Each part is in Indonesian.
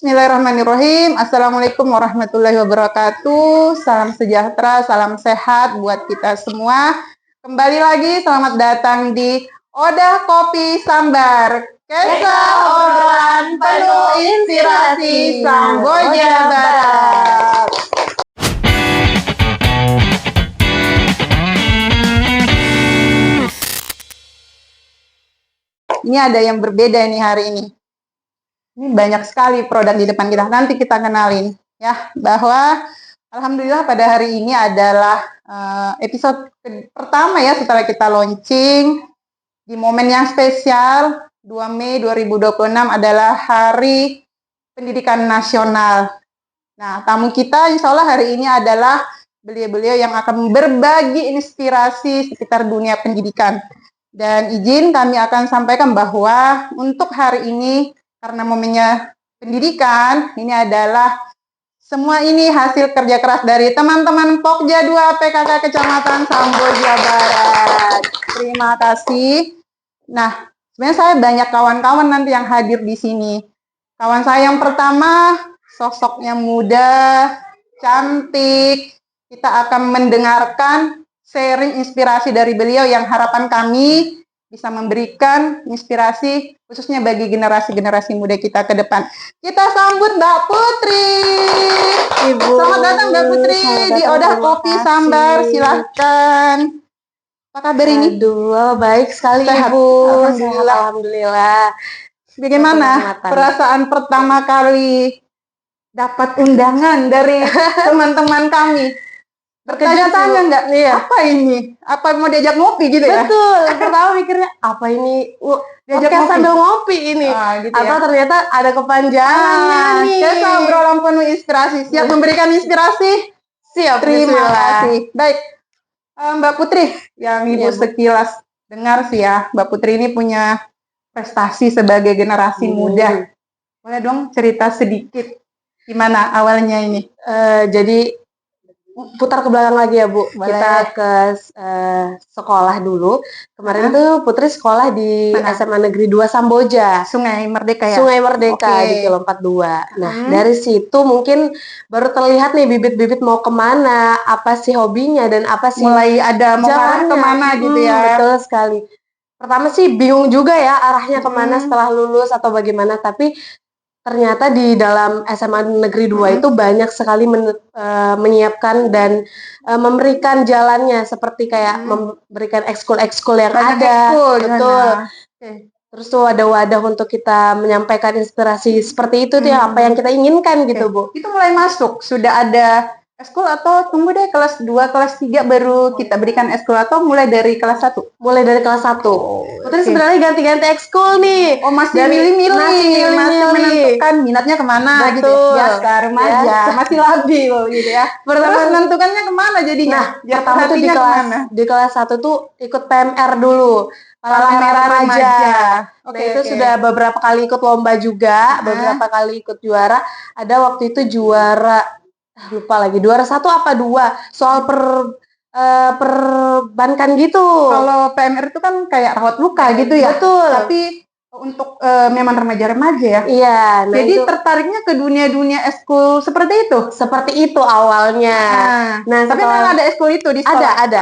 Bismillahirrahmanirrahim. Assalamualaikum warahmatullahi wabarakatuh. Salam sejahtera, salam sehat buat kita semua. Kembali lagi, selamat datang di Odah Kopi Sambar. Kisah obrolan penuh inspirasi Samboja Barat. Ini ada yang berbeda nih hari ini. Ini banyak sekali produk di depan kita. Nanti kita kenalin ya, bahwa alhamdulillah pada hari ini adalah episode pertama ya setelah kita launching di momen yang spesial 2 Mei 2026 adalah Hari Pendidikan Nasional. Nah, tamu kita insya Allah hari ini adalah beliau-beliau yang akan berbagi inspirasi sekitar dunia pendidikan. Dan izin kami akan sampaikan bahwa untuk hari ini karena momennya pendidikan, ini adalah semua ini hasil kerja keras dari teman-teman Pokja 2 PKK Kecamatan Samboja Barat. Terima kasih. Nah, sebenarnya saya banyak kawan-kawan nanti yang hadir di sini. Kawan saya yang pertama, sosoknya muda, cantik. Kita akan mendengarkan sharing inspirasi dari beliau yang harapan kami bisa memberikan inspirasi khususnya bagi generasi-generasi muda kita ke depan. Kita sambut Mbak Putri. Ibu. Selamat datang Mbak Putri di Odah Kopi Sambar. Silahkan. Apa kabar ini? Aduh, baik sekali Sehat. Ibu. Alhamdulillah. Alhamdulillah. Bagaimana perasaan pertama kali dapat undangan dari teman-teman kami? Bertanya-tanya enggak? Iya. Apa ini? Apa mau diajak ngopi gitu ya? Betul. Pertama mikirnya apa ini? Diajak Podcast ngopi. sambil ngopi ini. Gitu Atau ya? ternyata ada kepanjangannya nih. Kita obrolan penuh inspirasi. Siap memberikan inspirasi? Siap. Terima Bismillah. kasih. Baik, Mbak Putri, yang Ibu sekilas dengar sih ya, Mbak Putri ini punya prestasi sebagai generasi muda. Boleh dong cerita sedikit gimana awalnya ini? Jadi putar ke belakang lagi ya Bu. Boleh. Kita ke sekolah dulu. Kemarin tuh Putri sekolah di Mana? SMA Negeri 2 Samboja. Sungai Merdeka ya? Sungai Merdeka Oke. di Kilo 42. Nah, dari situ mungkin baru terlihat nih bibit-bibit mau kemana, apa sih hobinya dan apa sih Mulai ada mau arah jalannya. kemana gitu ya? Betul sekali. Pertama sih bingung juga ya arahnya kemana setelah lulus atau bagaimana, tapi ternyata di dalam SMA Negeri 2 itu banyak sekali menyiapkan dan memberikan jalannya seperti kayak memberikan ekskul-ekskul yang Banyak ada. ekskul, Betul. Oke. Terus tuh ada wadah untuk kita menyampaikan inspirasi seperti itu tuh ya, apa yang kita inginkan gitu Bu. Itu mulai masuk, sudah ada ekskul atau tunggu deh kelas 2, kelas 3 baru kita berikan ekskul atau mulai dari kelas 1? Mulai dari kelas 1. Putri sebenarnya ganti-ganti ekskul nih. Oh, masih Dari- milih-milih, masih milih-milih. menentukan minatnya kemana gitu Betul. ya. Biasa remaja, Ya. masih labil gitu ya. Terus menentukannya kemana jadinya? Nah, pertama tuh di kelas 1 tuh ikut PMR dulu. Palang Merah Remaja. Oke, Nah, itu oke. sudah beberapa kali ikut lomba juga, beberapa kali ikut juara. Ada waktu itu juara, lupa lagi, juara 1 apa 2 soal perbankan gitu. Kalau PMR itu kan kayak rawat luka gitu ya. Betul. Tapi untuk memang remaja-remaja ya. Iya, nah Jadi itu tertariknya ke dunia-dunia ekskul seperti itu. seperti itu awalnya. Nah, Tapi setelah- memang ada ekskul itu di sekolah. Ada.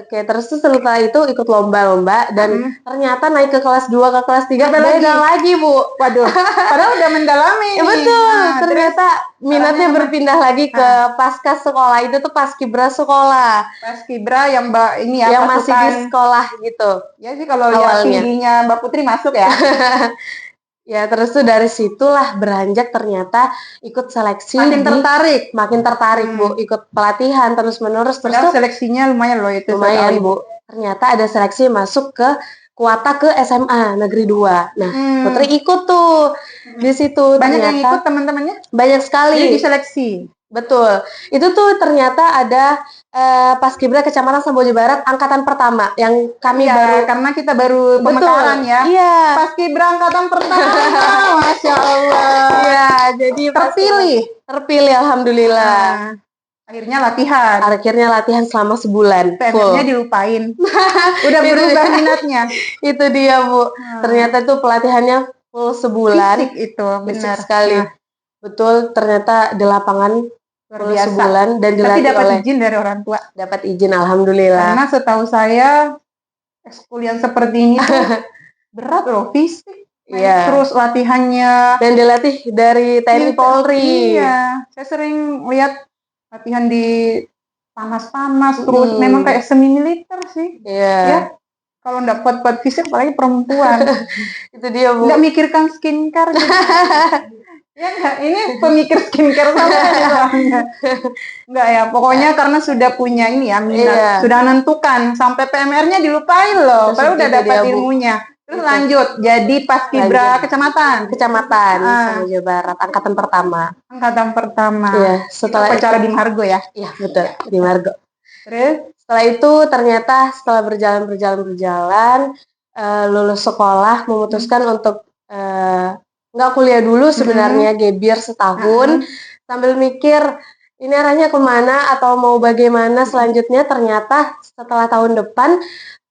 Oke, terus tuh setelah itu ikut lomba-lomba dan ternyata naik ke kelas 2 ke kelas 3 beda lagi, Bu. Waduh, padahal udah mendalami. Ya, nih. betul. Nah, Ternyata minatnya berpindah lagi ke pasca sekolah. Itu tuh paskibra sekolah. Paskibra yang Mbak ini ya, yang masih di sekolah gitu. Ya sih kalau awalnya. yang tingginya Mbak Putri masuk ya. Ya, terus tuh dari situlah beranjak ternyata ikut seleksi. Makin tertarik, Bu. Ikut pelatihan terus-menerus. Terus Padahal tuh seleksinya lumayan loh itu. lumayan, Bu. Ternyata ada seleksi masuk ke kuota ke SMA Negeri 2. Nah, Putri ikut tuh di situ. Banyak yang ternyata ikut teman-temannya? banyak sekali. Jadi diseleksi. Betul. Itu tuh ternyata ada Paskibra Kecamatan Samboja Barat angkatan pertama yang kami baru, karena kita baru pemekaran ya. Iya. Paskibra angkatan pertama. Masya Allah. Iya, jadi terpilih alhamdulillah. Akhirnya latihan selama sebulan. PMR-nya dilupain. Udah berubah minatnya. Itu dia, Bu. Ternyata tuh pelatihannya full sebulan. Fisik itu, benar sekali. Betul, ternyata di lapangan Luar full biasa. sebulan dan Tapi dilatih dapat oleh izin dari orang tua. dapat izin, alhamdulillah. Karena setahu saya ekskul yang seperti ini tuh berat loh, fisik. Iya. Terus latihannya Dan dilatih dari TNI Polri. Iya, saya sering lihat latihan di panas-panas, terus memang kayak semi militer sih. Iya. Ya, kalau nggak kuat-kuat fisik, apalagi perempuan. Itu dia, Bu. Nggak mikirkan skincare gitu. Ya nggak, ini pemikir skincare sama ini soalnya. Nggak ya, pokoknya karena sudah punya ini ya, minat, Iya. sudah menentukan, sampai PMR-nya dilupain loh, padahal udah dapat ilmunya. Terus lanjut, jadi paskibra kecamatan. Kecamatan sama Jawa Barat, angkatan pertama. Angkatan pertama. Iya, setelah upacara di Margo ya? Iya, betul, di Margo. Terus? Setelah itu ternyata setelah berjalan, lulus sekolah, memutuskan untuk nggak kuliah dulu sebenarnya, gebir setahun, sambil mikir ini arahnya kemana atau mau bagaimana selanjutnya. Ternyata setelah tahun depan,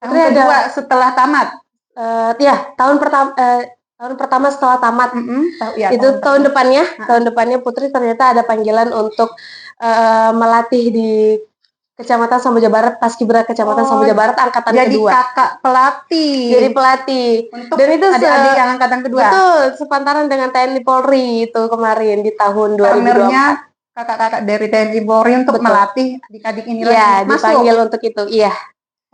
tahun kedua setelah tamat, ya tahun pertama setelah tamat, itu tahun depannya Putri ternyata ada panggilan untuk melatih di Kecamatan Samboja Barat, Paskibra Kecamatan Samboja Barat angkatan jadi kedua. Jadi kakak pelatih. Jadi pelatih. Untuk dan itu adik-adik yang angkatan kedua. Betul, sepantaran dengan TNI Polri itu kemarin di tahun 2024. Partnernya kakak-kakak dari TNI Polri untuk melatih adik-adik ini lagi. Iya, dipanggil untuk itu. Iya.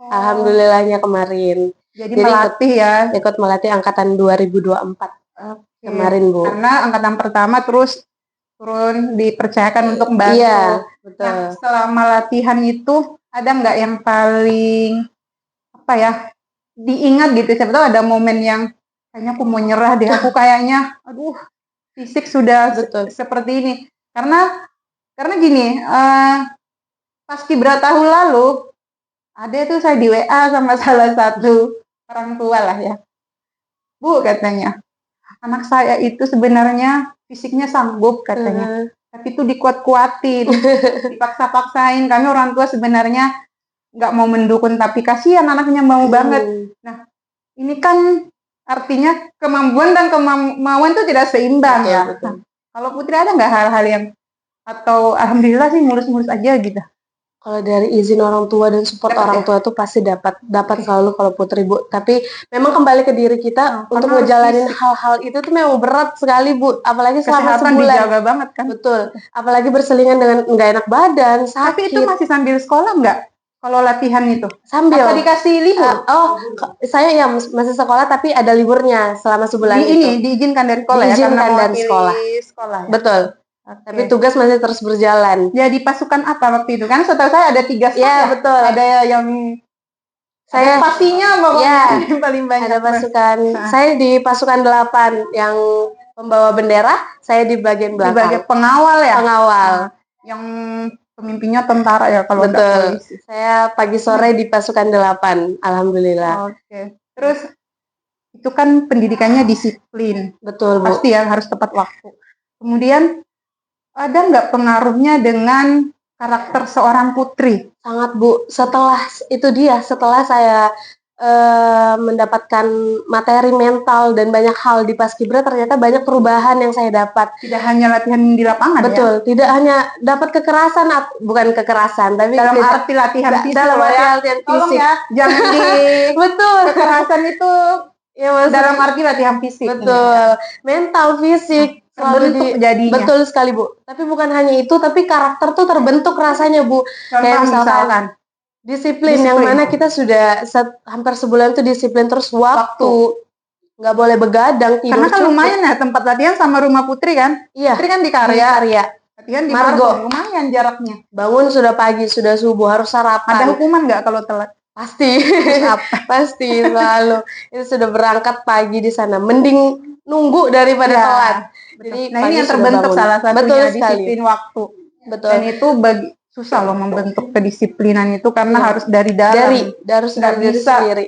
Alhamdulillahnya kemarin. Jadi melatih ikut melatih angkatan 2024. Kemarin, Bu. Karena angkatan pertama terus turun dipercayakan untuk membantu. Iya, betul. Nah, selama latihan itu ada nggak yang paling diingat gitu? Siapa tahu ada momen yang kayaknya aku mau nyerah deh, aku kayaknya aduh fisik sudah seperti ini. Karena gini, paskibra tahun lalu ada tuh saya di WA sama salah satu orang tua lah ya. Bu, katanya, anak saya itu sebenarnya fisiknya sanggup katanya, tapi itu dikuat-kuatin, dipaksa-paksain. Kami orang tua sebenarnya nggak mau mendukung, tapi kasihan anaknya mau banget. Nah, ini kan artinya kemampuan dan kemauan itu tidak seimbang ya. Nah, kalau Putri ada nggak hal-hal yang atau alhamdulillah sih mulus-mulus aja gitu? Kalau dari izin orang tua dan support orang tua tuh pasti dapat selalu kalau Putri, Bu. Tapi memang kembali ke diri kita untuk ngejalanin hal-hal itu tuh memang berat sekali, Bu. Apalagi selama sebulan. Dijaga banget kan. Betul. Apalagi berselingan dengan nggak enak badan, sakit. Tapi itu masih sambil sekolah nggak? Kalau latihan itu? Sambil. Apa dikasih libur? Saya ya masih sekolah tapi ada liburnya selama sebulan itu. Diizinkan dari sekolah diizinkan dari sekolah. Ya? Betul. Tapi tugas masih terus berjalan. Jadi pasukan apa waktu itu? Kan setahu saya ada 3 staff. Ya, betul. Ada yang saya pastinya pokoknya paling banyak. Ada pasukan. Saya di pasukan 8 yang pembawa bendera, saya di bagian belakang. Di bagian pengawal ya? Pengawal. Yang pemimpinnya tentara ya kalau betul. Saya pagi sore di pasukan 8, alhamdulillah. Oke. Terus itu kan pendidikannya disiplin. Betul, Bu. Pasti ya harus tepat waktu. Kemudian ada nggak pengaruhnya dengan karakter seorang Putri? Sangat, Bu. Setelah saya mendapatkan materi mental dan banyak hal di Paskibra, ternyata banyak perubahan yang saya dapat. Tidak hanya latihan di lapangan. Betul, tidak hanya dapat kekerasan, bukan kekerasan, tapi dalam arti latihan fisik. Dalam arti latihan fisik. Ya, jangan di betul. Kekerasan itu ya, dalam arti latihan fisik. Betul. Mental, fisik. Terbentuk jadinya. Betul sekali, Bu. Tapi bukan hanya itu, tapi karakter tuh terbentuk rasanya, Bu. Kayak misalkan disiplin yang mana kita sudah hampir sebulan tuh disiplin terus waktu. Nggak boleh begadang, tidur. Karena kan lumayan ya tempat latihan sama rumah Putri kan? Iya. Putri kan di Karya. Latihan di Margo. Lumayan jaraknya. Bangun sudah pagi, sudah subuh, harus sarapan. Ada hukuman nggak kalau telat? Pasti. Pasti selalu. Itu sudah berangkat pagi di sana. Mending nunggu daripada telat. Jadi ini yang terbentuk salah satunya disiplin waktu. Betul. Dan itu susah loh membentuk kedisiplinan itu karena harus dari dalam. Harus dari diri sendiri.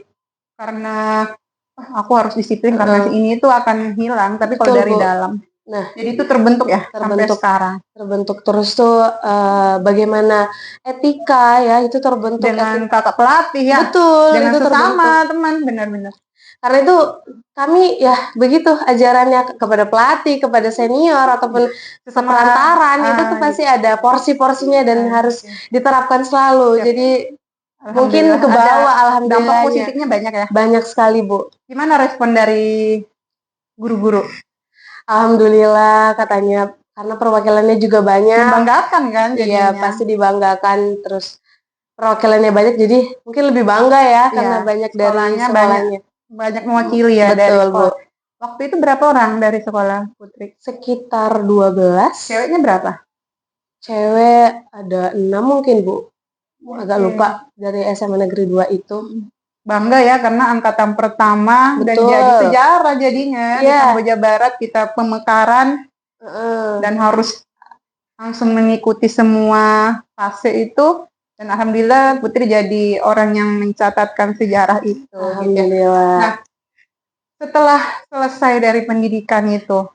Karena aku harus disiplin karena ini itu akan hilang. Tapi kalau dari dalam. Nah, jadi itu terbentuk ya sampai sekarang. Terbentuk terus tuh bagaimana etika ya itu terbentuk dengan kakak pelatih ya. Betul. Dengan itu sesama teman benar-benar. Karena itu kami ya begitu ajarannya kepada pelatih, kepada senior ataupun seperantaran itu tuh pasti ada porsi-porsinya dan harus diterapkan selalu. Siap. Jadi mungkin Alhamdulillah, ke bawah ada dampak alhamdulillahnya. positifnya banyak ya. Banyak sekali, Bu. Gimana respon dari guru-guru? Alhamdulillah katanya karena perwakilannya juga banyak. Membanggakan kan jadinya. Iya, pasti dibanggakan. Terus perwakilannya banyak jadi mungkin lebih bangga ya karena banyak dari sekolahnya. Banyak mewakili ya. Betul, dari sekolah. Bu. Waktu itu berapa orang dari sekolah Putri? Sekitar 12. Ceweknya berapa? Cewek ada 6 mungkin, Bu. Agak lupa dari SMA Negeri 2 itu. Bangga ya karena angkatan pertama. Betul. Dan jadi sejarah jadinya di Kamboja Barat kita pemekaran dan harus langsung mengikuti semua fase itu. Dan alhamdulillah Putri jadi orang yang mencatatkan sejarah itu. Alhamdulillah. Nah, setelah selesai dari pendidikan itu,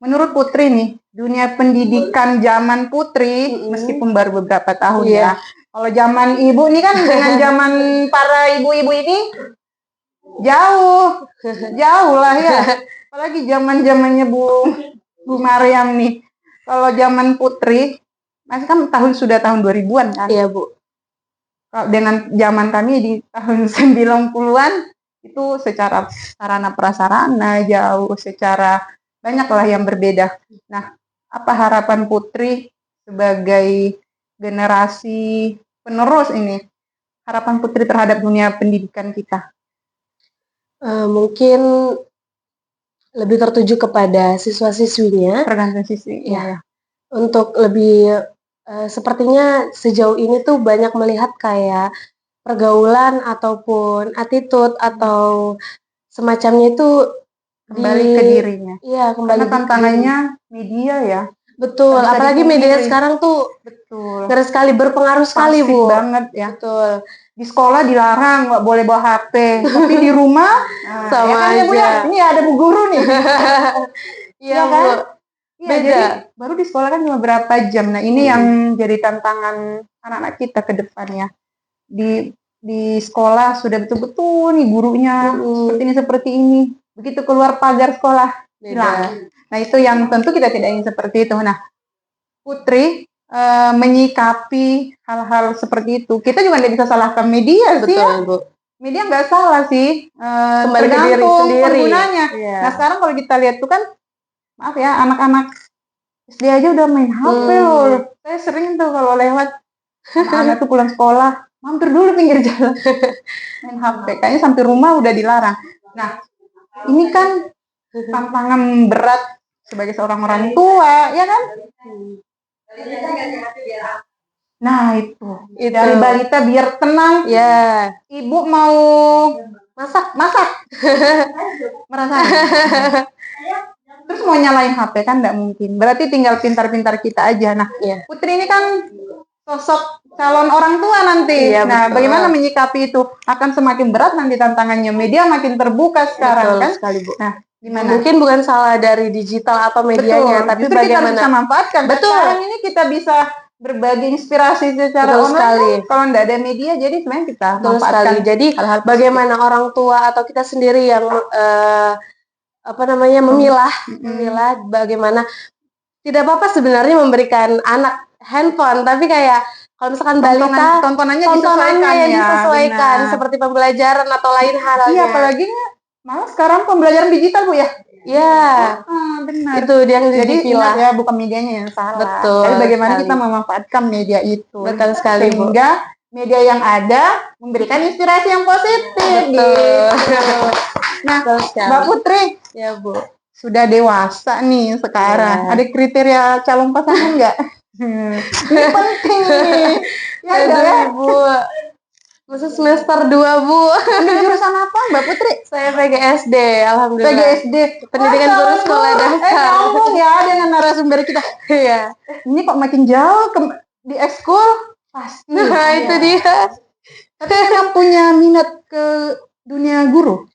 menurut Putri nih, dunia pendidikan zaman Putri, meskipun baru beberapa tahun ya, kalau zaman ibu nih kan dengan zaman para ibu-ibu ini jauh lah ya. Apalagi zaman-zamannya Bu Mariam nih. Kalau zaman Putri, masih kan sudah tahun 2000-an kan? Iya, Bu. Kalau dengan zaman kami di tahun 90-an, itu secara sarana prasarana jauh, secara banyaklah yang berbeda. Nah, apa harapan Putri sebagai generasi penerus ini? Harapan Putri terhadap dunia pendidikan kita? Mungkin lebih tertuju kepada siswa-siswinya. Tergantung siswi. Ya. Untuk lebih sepertinya sejauh ini tuh banyak melihat kayak pergaulan ataupun attitude atau semacamnya itu kembali ke dirinya. Iya, kembali. Karena tantangannya media ya. Betul, apalagi media sekarang tuh betul sekali berpengaruh sekali, Bu. Banget ya. Betul. Di sekolah dilarang nggak boleh bawa HP, tapi di rumah sama ya kan, aja. Ya, Bu, ya? Ini ada Bu Guru nih. Iya kan? Iya, jadi baru di sekolah kan cuma berapa jam. Nah, ini yang jadi tantangan anak-anak kita ke depannya. Di sekolah sudah betul-betul nih gurunya seperti ini. Begitu keluar pagar sekolah hilang. Nah, itu yang tentu kita tidak ingin seperti itu. Nah, Putri menyikapi hal-hal seperti itu. Kita juga tidak bisa salahkan media sih. Betul, ya. Bu. Media nggak salah sih. Kembali ke diri sendiri. Penggunanya. Nah, sekarang kalau kita lihat tuh kan, maaf ya, anak-anak SD aja udah main HP loh. Saya sering tuh kalau lewat anak-anak tuh pulang sekolah, mampir dulu pinggir jalan main HP. Kayaknya sampai rumah udah dilarang. Nah, ini kan tantangan berat sebagai seorang orang tua, ya kan? Nah, itu dari balita biar tenang. Ya. Ibu mau masak. Merasa. Terus mau nyalain HP kan nggak mungkin. Berarti tinggal pintar-pintar kita aja. Nah, Putri ini kan sosok calon orang tua nanti. Nah, bagaimana menyikapi itu? Akan semakin berat nanti tantangannya. Media makin terbuka sekarang. Betul kan? Sekali, Bu. Nah, gimana? Mungkin bukan salah dari digital atau medianya, tapi justru bagaimana kita bisa manfaatkan. Betul. Sekarang ini kita bisa berbagi inspirasi secara online. Kalau nggak ada media, jadi sebenarnya kita manfaatkan. Jadi hal-hal bagaimana orang tua atau kita sendiri yang memilah bagaimana tidak apa-apa sebenarnya memberikan anak handphone, tapi kayak kalau misalkan balita tontonannya disesuaikan seperti pembelajaran atau lain halnya. Iya, apalagi malah sekarang pembelajaran digital, Bu ya. Iya, benar. Itu yang jadi pilah ya, bukan medianya yang salah. Betul. Tapi bagaimana kita memanfaatkan media itu. Betul sekali, Bu. Sehingga media yang ada memberikan inspirasi yang positif. Betul. Gitu. Nah, Mbak Putri, ya Bu, sudah dewasa nih sekarang. Ada kriteria calon pasangan nggak? Ini penting nih. Ya, ya, Bu. Masuk semester 2, Bu. Jurusan apa, Mbak Putri? Saya PGSD, alhamdulillah. PGSD. Pendidikan Guru Sekolah Dasar. Ngomong ya dengan narasumber kita. Iya. Ini kok makin jauh di ekskul? Pasti. Nah, itu dia. Tapi kan punya minat ke dunia guru?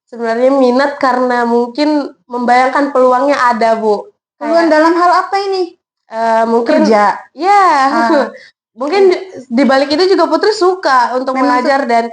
Sebenarnya minat karena mungkin membayangkan peluangnya ada, Bu. Peluang dalam hal apa ini? Mungkin kerja. Ya. Mungkin di balik itu juga Putri suka untuk mengajar dan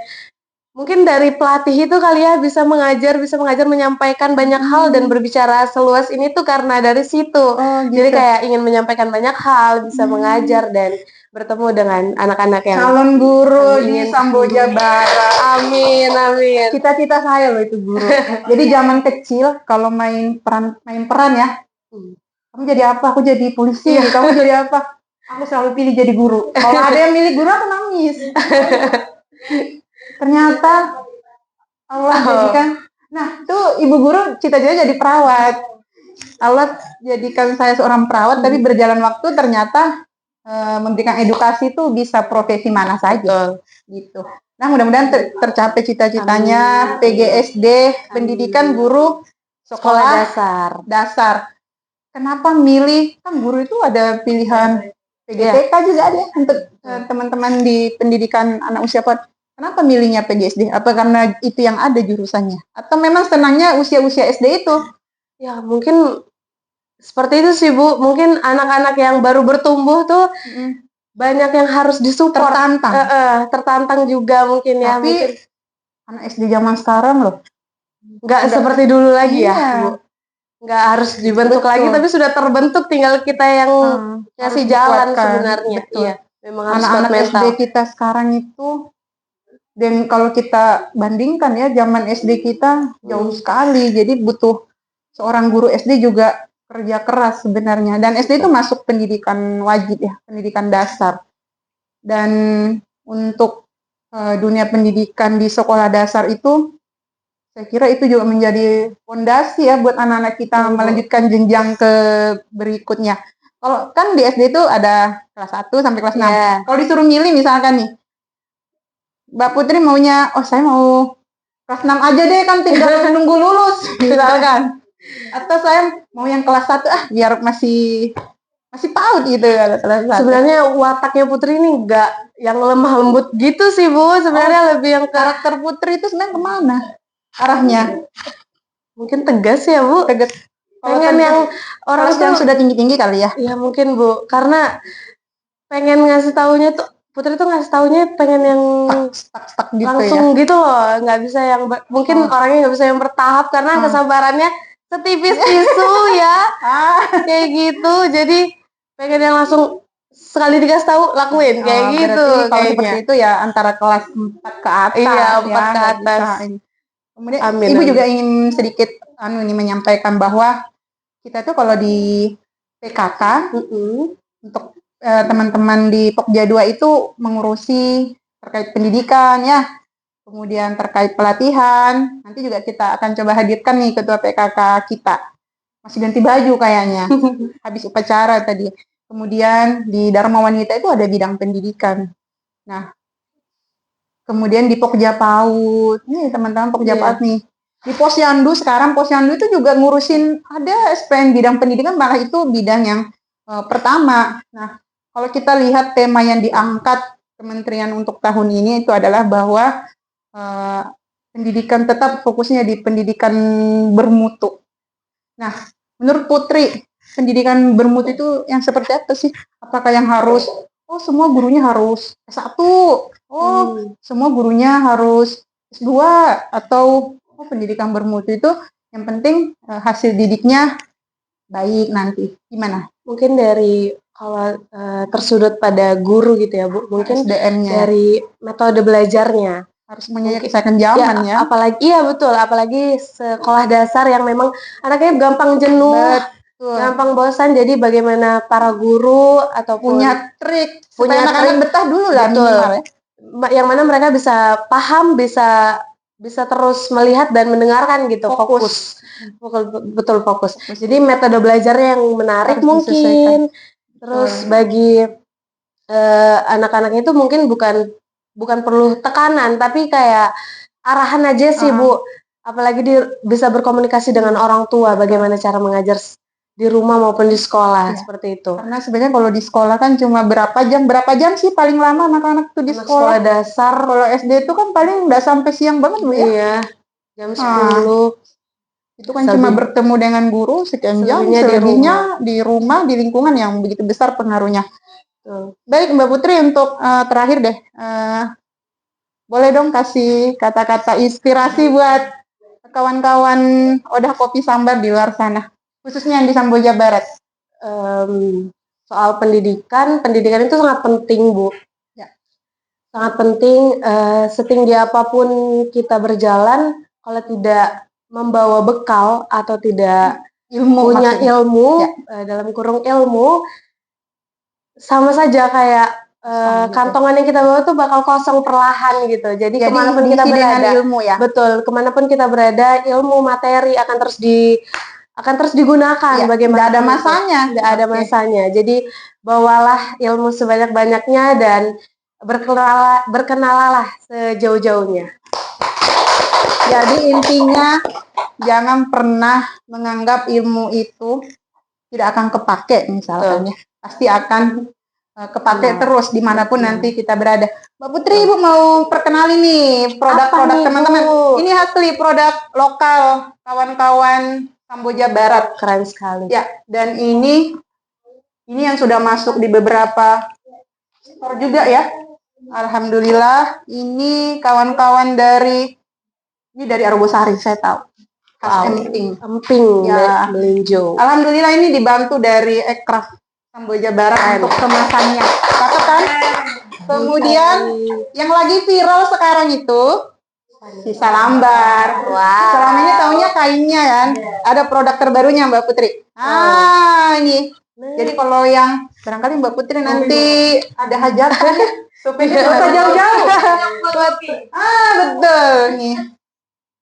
Mungkin dari pelatih itu kali ya bisa mengajar, menyampaikan banyak hal dan berbicara seluas ini tuh karena dari situ. Oh Jadi gitu. kayak ingin menyampaikan banyak hal, bisa mengajar dan bertemu dengan anak-anak yang Calon guru kami di inginkan. Samboja Barat. Amin, amin. Cita-cita saya loh itu guru. Jadi zaman kecil kalau main peran ya, kamu jadi apa? Aku jadi polisi. Kamu jadi apa? Aku selalu pilih jadi guru. Kalau ada yang milih guru aku nangis. Ternyata Allah jadikan. Nah, tuh ibu guru cita-citanya jadi perawat. Allah jadikan saya seorang perawat, tapi berjalan waktu ternyata memberikan edukasi itu bisa profesi mana saja. Gitu. Nah, mudah-mudahan tercapai cita-citanya. PGSD, pendidikan guru sekolah dasar. Kenapa milih? Kan guru itu ada pilihan PGTK juga ada untuk teman-teman di pendidikan anak usia PAUD. Kenapa milihnya PGSD? Apa karena itu yang ada jurusannya? Atau memang senangnya usia-usia SD itu? Ya mungkin seperti itu sih Bu. Mungkin anak-anak yang baru bertumbuh tuh banyak yang harus disupport. Tertantang juga mungkin ya. Tapi mungkin anak SD zaman sekarang loh. Nggak seperti dulu lagi ya Bu. Nggak harus dibentuk lagi, tapi sudah terbentuk, tinggal kita yang ngasih jalan sebenarnya. Betul. Iya, memang harus anak-anak mental. SD kita sekarang itu, dan kalau kita bandingkan ya zaman SD kita jauh sekali, jadi butuh seorang guru SD juga kerja keras sebenarnya. Dan SD itu masuk pendidikan wajib ya, pendidikan dasar. Dan untuk dunia pendidikan di sekolah dasar itu, saya kira itu juga menjadi fondasi ya buat anak-anak kita melanjutkan jenjang ke berikutnya. Kalau kan di SD itu ada kelas 1 sampai kelas 6. Kalau disuruh milih misalkan nih, Mbak Putri maunya, oh saya mau kelas 6 aja deh, kan tinggal menunggu lulus misalkan. Atau saya mau yang kelas 1 biar masih PAUD gitu ya. Sebenarnya wataknya Putri ini enggak yang lemah lembut gitu sih Bu. Sebenarnya lebih yang karakter Putri itu sebenarnya kemana arahnya? Mungkin tegas ya Bu. Tegas. Pengen yang orang yang sudah tinggi-tinggi kali ya? Iya mungkin Bu. Karena pengen ngasih taunya tuh, Putri tuh ngasih taunya pengen yang stuck gitu langsung ya? Gitu loh. Nggak bisa yang mungkin orangnya nggak bisa yang bertahap karena kesabarannya setipis tisu ya. Kayak gitu. Jadi pengen yang langsung sekali dikasih tahu lakuin kayak gitu. Kalau seperti itu ya antara kelas 4 ke atas. Iya, 4 ke atas. Kemudian Ibu juga ingin sedikit menyampaikan bahwa kita tuh kalau di PKK untuk teman-teman di Pokja 2 itu mengurusi terkait pendidikan ya. Kemudian terkait pelatihan, nanti juga kita akan coba hadirkan nih ketua PKK kita. Masih ganti baju kayaknya, habis upacara tadi. Kemudian di Dharma Wanita itu ada bidang pendidikan. Nah, kemudian di Pokja PAUD, nih teman-teman Pokja PAUD nih. Di Posyandu sekarang, Posyandu itu juga ngurusin, ada SPM bidang pendidikan, malah itu bidang yang pertama. Nah, kalau kita lihat tema yang diangkat kementerian untuk tahun ini itu adalah bahwa pendidikan tetap fokusnya di pendidikan bermutu. Nah, menurut Putri, pendidikan bermutu itu yang seperti apa sih? Apakah yang harus, semua gurunya harus S1, semua gurunya harus S2, atau pendidikan bermutu itu yang penting hasil didiknya baik nanti. Gimana? Mungkin dari kalau tersudut pada guru gitu ya Bu, mungkin dari metode belajarnya harus menyesuaikan zaman ya. Apalagi betul, apalagi sekolah dasar yang memang anaknya gampang jenuh, gampang bosan. Jadi bagaimana para guru ataupun punya trik supaya anak-anak betah dulu lah minimal ya. Yang mana mereka bisa paham, bisa terus melihat dan mendengarkan gitu, fokus. Betul fokus. Jadi metode belajarnya yang menarik harus mungkin disesuaikan. Terus bagi anak-anak itu mungkin bukan perlu tekanan, tapi kayak arahan aja sih Bu. Apalagi bisa berkomunikasi dengan orang tua, bagaimana cara mengajar di rumah maupun di sekolah, seperti itu. Karena sebenarnya kalau di sekolah kan cuma berapa jam sih paling lama anak-anak itu di sekolah dasar. Kalau SD itu kan paling nggak sampai siang banget Bu ya. Iya, jam 10. Itu kan cuma bertemu dengan guru sekian jam, selebihnya di rumah, di lingkungan yang begitu besar pengaruhnya. Baik Mbak Putri, untuk terakhir deh, boleh dong kasih kata-kata inspirasi buat kawan-kawan Odah Kopi Sambar di luar sana, khususnya yang di Samboja Barat. Soal pendidikan itu sangat penting, Bu. Ya. Sangat penting, setinggi apapun kita berjalan, kalau tidak membawa bekal atau tidak punya ilmu, dalam kurung ilmu, sama saja kayak kantongan yang kita bawa tuh bakal kosong perlahan gitu. Jadi kemanapun kita berada, ilmu ya. Betul, kemanapun kita berada, ilmu materi akan terus digunakan. Bagaimana? Nggak ada masanya. Nggak ada masanya. Jadi bawalah ilmu sebanyak-banyaknya dan berkenalalah sejauh-jauhnya. Jadi intinya jangan pernah menganggap ilmu itu tidak akan kepake misalnya. Pasti akan kepake terus dimanapun nanti kita berada. Mbak Putri, Ibu mau perkenalin nih produk-produk teman-teman. Ini asli produk lokal kawan-kawan Samboja Barat. Keren sekali. Ya, dan ini yang sudah masuk di beberapa store juga ya. Alhamdulillah, ini kawan-kawan dari Argosari, saya tahu. Khas Emping ya. Melinjo. Alhamdulillah ini dibantu dari Ekraf Samboja Barat untuk kemasannya. Cakep kan? Kemudian yang lagi viral sekarang itu sisa lambar. Wow. Selama ini taunya kainnya kan. Ada produk terbarunya Mbak Putri. Ini. Jadi kalau yang barangkali Mbak Putri nanti ada hajatan ya, supaya nggak usah jauh-jauh. Betul nih.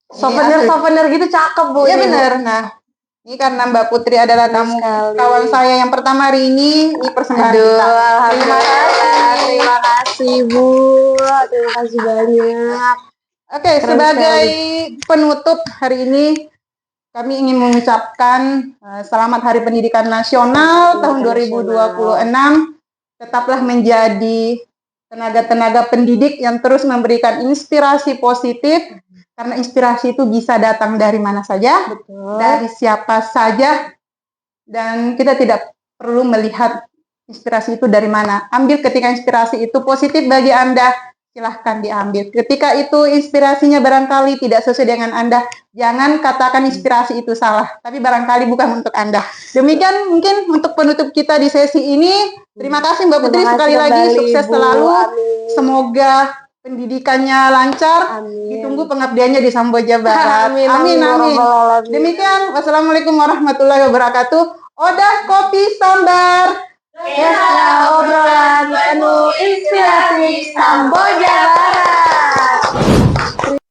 Souvenir gitu cakep, Bu. Iya bener. Nah, ini karena Mbak Putri adalah tamu kawan saya yang pertama hari ini persembahan kita. Terima kasih, Bu. Terima kasih banyak. Oke, sebagai penutup hari ini kami ingin mengucapkan selamat Hari Pendidikan Nasional tahun 2026. Tetaplah menjadi tenaga-tenaga pendidik yang terus memberikan inspirasi positif. Karena inspirasi itu bisa datang dari mana saja, dari siapa saja, dan kita tidak perlu melihat inspirasi itu dari mana. Ambil ketika inspirasi itu positif bagi Anda, silahkan diambil. Ketika itu inspirasinya barangkali tidak sesuai dengan Anda, jangan katakan inspirasi itu salah, tapi barangkali bukan untuk Anda. Demikian mungkin untuk penutup kita di sesi ini. Terima kasih Mbak Putri sekali lagi, sukses selalu. Semoga pendidikannya lancar. Ditunggu pengabdiannya di Samboja Barat. Amin. Demikian, wassalamualaikum warahmatullahi wabarakatuh. Odah Kopi Sambar. Ya, obrolan penuh inspirasi Samboja Barat.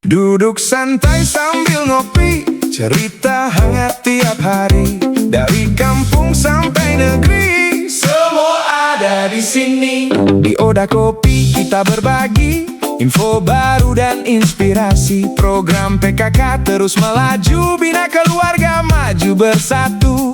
Duduk santai sambil ngopi, cerita hangat tiap hari. Dari kampung sampai negeri, semua ada di sini. Di Odah Kopi kita berbagi info baru dan inspirasi. Program PKK terus melaju, bina keluarga maju bersatu.